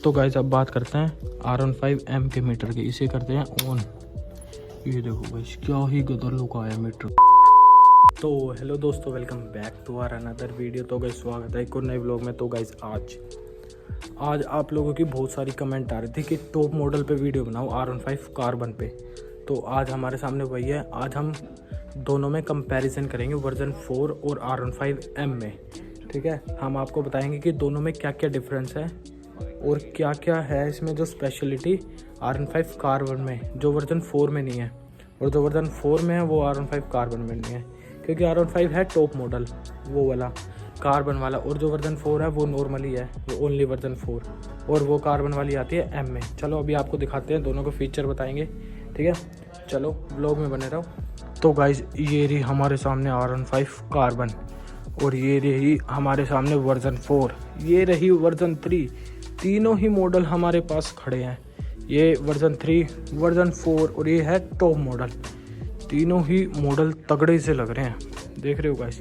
तो गाइस अब बात करते हैं R15M के मीटर की। इसे करते हैं ऑन। ये देखो गाइस क्या ही गदर लुक आया मीटर। तो हेलो दोस्तों, welcome back to our another video. तो गाइस स्वागत है एक और नए व्लॉग में। तो गाइस आज आप लोगों की बहुत सारी कमेंट आ रही थी कि टॉप मॉडल पे वीडियो बनाओ R15 कार्बन पे। तो आज हमारे सामने वही है। आज हम दोनों में कंपैरिजन करेंगे वर्जन 4 और R15M में। ठीक है, हम आपको बताएंगे कि दोनों में क्या क्या डिफरेंस है और क्या क्या है इसमें जो स्पेशलिटी R15 कार्बन में जो वर्जन 4 में नहीं है, और जो वर्जन 4 में है वो R15 कार्बन में नहीं है। क्योंकि R15 है टॉप मॉडल वो वाला कार्बन वाला, और जो वर्जन 4 है वो नॉर्मली है, वो ओनली वर्जन 4, और वो कार्बन वाली आती है M में। चलो अभी आपको दिखाते हैं, दोनों को फीचर बताएंगे। ठीक है, चलो व्लॉग में बने रहो। तो गाइज ये रही हमारे सामने R15 कार्बन, और ये रही हमारे सामने वर्जन 4, ये रही वर्जन 3। तीनों ही मॉडल हमारे पास खड़े हैं। ये वर्जन 3, वर्जन 4 और ये है टॉप मॉडल। तीनों ही मॉडल तगड़े से लग रहे हैं, देख रहे हो गाइस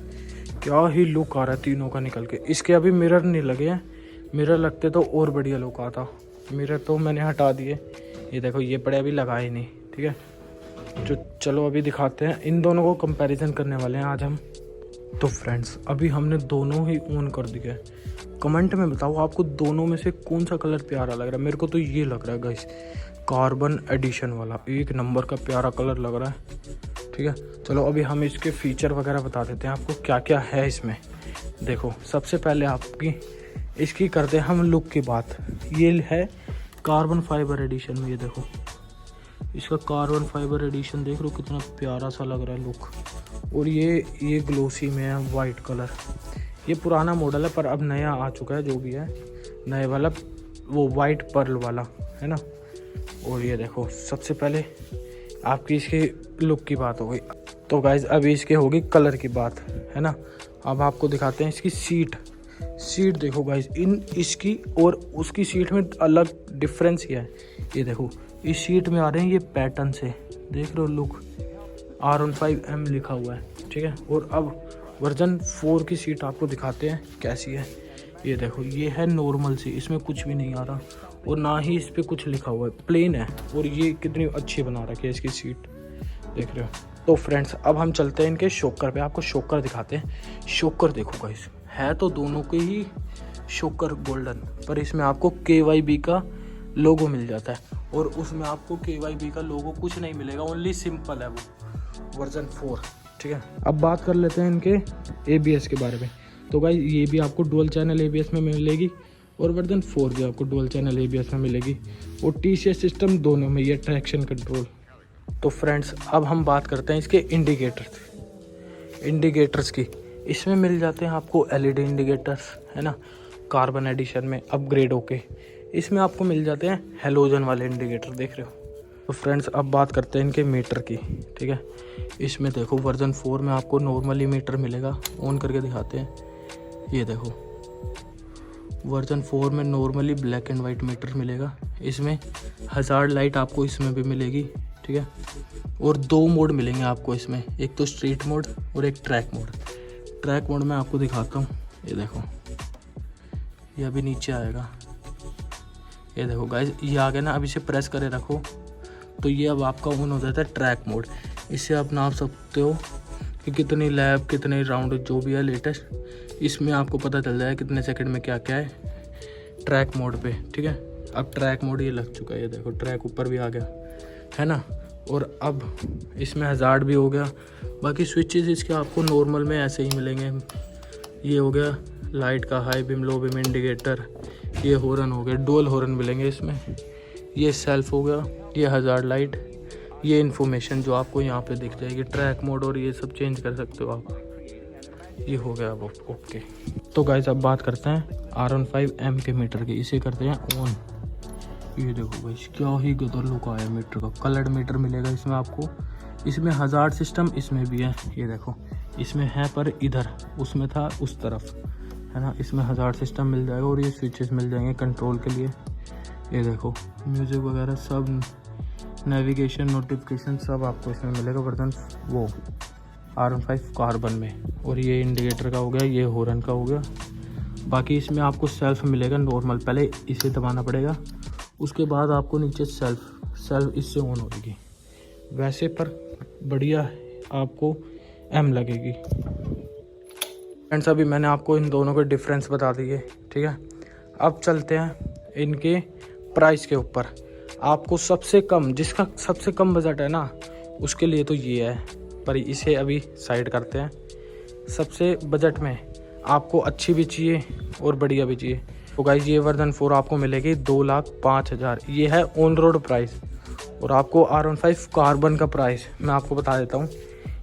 क्या ही लुक आ रहा है तीनों का निकल के। इसके अभी मिरर नहीं लगे हैं, मिरर लगते तो और बढ़िया लुक आता। मिरर तो मैंने हटा दिए, ये देखो ये पड़े अभी लगाए नहीं। ठीक है, जो चलो अभी दिखाते हैं, इन दोनों को कंपैरिजन करने वाले हैं आज हम। तो फ्रेंड्स अभी हमने दोनों ही ऑन कर दिया है। कमेंट में बताओ आपको दोनों में से कौन सा कलर प्यारा लग रहा है। मेरे को तो ये लग रहा है गाइस कार्बन एडिशन वाला, एक नंबर का प्यारा कलर लग रहा है। ठीक है, चलो अभी हम इसके फीचर वगैरह बता देते हैं आपको क्या क्या है इसमें। देखो सबसे पहले आपकी इसकी करते हैं हम लुक की बात। ये है कार्बन फाइबर एडिशन में, ये देखो इसका कार्बन फाइबर एडिशन देख लो कितना प्यारा सा लग रहा है लुक। और ये ग्लोसी में है वाइट कलर। ये पुराना मॉडल है पर अब नया आ चुका है, जो भी है नए वाला वो वाइट पर्ल वाला है ना। और ये देखो सबसे पहले आपकी इसकी लुक की बात हो गई। तो गाइज अभी इसके होगी कलर की बात, है ना। अब आपको दिखाते हैं इसकी सीट देखो गाइज, इन इसकी और उसकी सीट में अलग डिफरेंस क्या है। ये देखो इस सीट में आ रहे हैं ये पैटर्न से, देख रहे हो लुक R15M लिखा हुआ है। ठीक है, और अब वर्जन 4 की सीट आपको दिखाते हैं कैसी है। ये देखो ये है नॉर्मल सी, इसमें कुछ भी नहीं आ रहा और ना ही इस पर कुछ लिखा हुआ है, प्लेन है। और ये कितनी अच्छी बना रखी है इसकी सीट, देख रहे हो। तो फ्रेंड्स अब हम चलते हैं इनके शॉकर पे, आपको शॉकर दिखाते हैं। शॉकर देखो गाइस, है तो दोनों के ही शॉकर गोल्डन, पर इसमें आपको KYB का लोगो मिल जाता है, और उसमें आपको KYB का लोगो कुछ नहीं मिलेगा, ओनली सिंपल है वो वर्जन 4। ठीक है, अब बात कर लेते हैं इनके ABS के बारे में। तो गाइस ये भी आपको डुअल चैनल ABS में मिलेगी, और वर्जन 4 भी आपको डुअल चैनल ABS में मिलेगी, और TCS सिस्टम दोनों में, ये ट्रैक्शन कंट्रोल। तो फ्रेंड्स अब हम बात करते हैं इसके इंडिकेटर्स की। इसमें मिल जाते हैं आपको LED इंडिकेटर्स, है ना। कार्बन एडिशन में अपग्रेड होके इसमें आपको मिल जाते हैं हेलोजन वाले इंडिकेटर, देख रहे हो। तो फ्रेंड्स अब बात करते हैं इनके मीटर की। ठीक है, इसमें देखो वर्जन 4 में आपको नॉर्मली मीटर मिलेगा, ऑन करके दिखाते हैं। ये देखो वर्जन 4 में normally black and white meter मिलेगा। इसमें हज़ार्ड लाइट आपको इसमें भी मिलेगी। ठीक है, और 2 मोड मिलेंगे आपको इसमें, एक तो स्ट्रीट मोड और एक ट्रैक मोड। ट्रैक मोड में आपको दिखाता हूँ, ये देखो ये अभी नीचे आएगा। ये देखो गाइस ये आ गया ना, अब इसे प्रेस करे रखो तो ये अब आपका ऑन हो जाता है ट्रैक मोड। इससे आप नाप सकते हो कि कितनी लैप कितने राउंड जो भी है लेटेस्ट, इसमें आपको पता चल जाएगा कितने सेकंड में क्या क्या है ट्रैक मोड पे। ठीक है, अब ट्रैक मोड ये लग चुका है, ये देखो ट्रैक ऊपर भी आ गया, है ना। और अब इसमें हज़ार्ड भी हो गया। बाकी स्विचेस इसके आपको नॉर्मल में ऐसे ही मिलेंगे। ये हो गया लाइट का high beam low beam indicator, ये हॉर्न हो गया, डुअल हॉर्न मिलेंगे इसमें। ये सेल्फ हो गया, ये हज़ार्ड लाइट, ये इन्फॉर्मेशन जो आपको यहाँ पे दिख जाएगी, ट्रैक मोड और ये सब चेंज कर सकते हो आप। ये हो गया अब ओके। तो गाइस अब बात करते हैं R15M के मीटर की। इसे करते हैं ऑन। ये देखो गाइस क्या ही गदर लुक आया मीटर का। कलर्ड मीटर मिलेगा इसमें आपको। इसमें हज़ार्ड सिस्टम इसमें भी है, ये देखो इसमें है पर इधर, उसमें था उस तरफ, है ना। इसमें हज़ार्ड सिस्टम मिल जाएगा, और ये स्विचेस मिल जाएंगे कंट्रोल के लिए। ये देखो म्यूज़िक वगैरह सब, नेविगेशन नोटिफिकेशन सब आपको इसमें मिलेगा वर्जन वो R15 कार्बन में। और ये इंडिकेटर का हो गया, ये हॉर्न का हो गया, बाकी इसमें आपको सेल्फ मिलेगा नॉर्मल, पहले इसे दबाना पड़ेगा, उसके बाद आपको नीचे सेल्फ इससे ऑन होगी। वैसे पर बढ़िया आपको एम लगेगी। फ्रेंड्स अभी मैंने आपको इन दोनों के डिफरेंस बता दिए, ठीक है। अब चलते हैं इनके प्राइस के ऊपर। आपको सबसे कम, जिसका सबसे कम बजट है ना, उसके लिए तो ये है, पर इसे अभी साइड करते हैं। सबसे बजट में आपको अच्छी भी चाहिए और बढ़िया भी चाहिए, तो गाइस ये वर्जन 4 आपको मिलेगी 2,05,000। ये है ऑन रोड प्राइस। और आपको R15 कार्बन का प्राइस मैं आपको बता देता हूँ,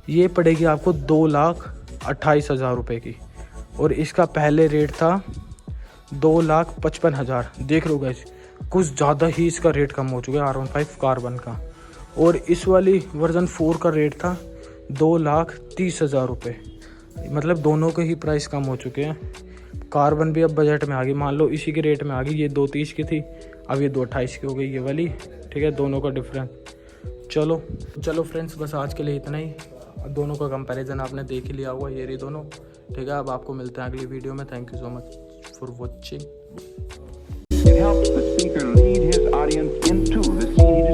ये पड़ेगी आपको 2,28,000 रुपये की। और इसका पहले रेट था 2,55,000। देख लो गाइस, कुछ ज़्यादा ही इसका रेट कम हो चुका है R15 कार्बन का। और इस वाली वर्जन 4 का रेट था 2,30,000 रुपये। मतलब दोनों के ही प्राइस कम हो चुके हैं। कार्बन भी अब बजट में आ गई, मान लो इसी के रेट में आ गई। ये 2,30 की थी, अब ये 2,28 की हो गई ये वाली, ठीक है, दोनों का डिफरेंस। चलो फ्रेंड्स, बस आज के लिए इतना ही। दोनों का कंपैरिजन आपने देख ही लिया होगा, ये रही दोनों, ठीक है। अब आपको मिलते हैं अगली वीडियो में। Thank you so much for watching. It helps the speaker lead his audience into the CD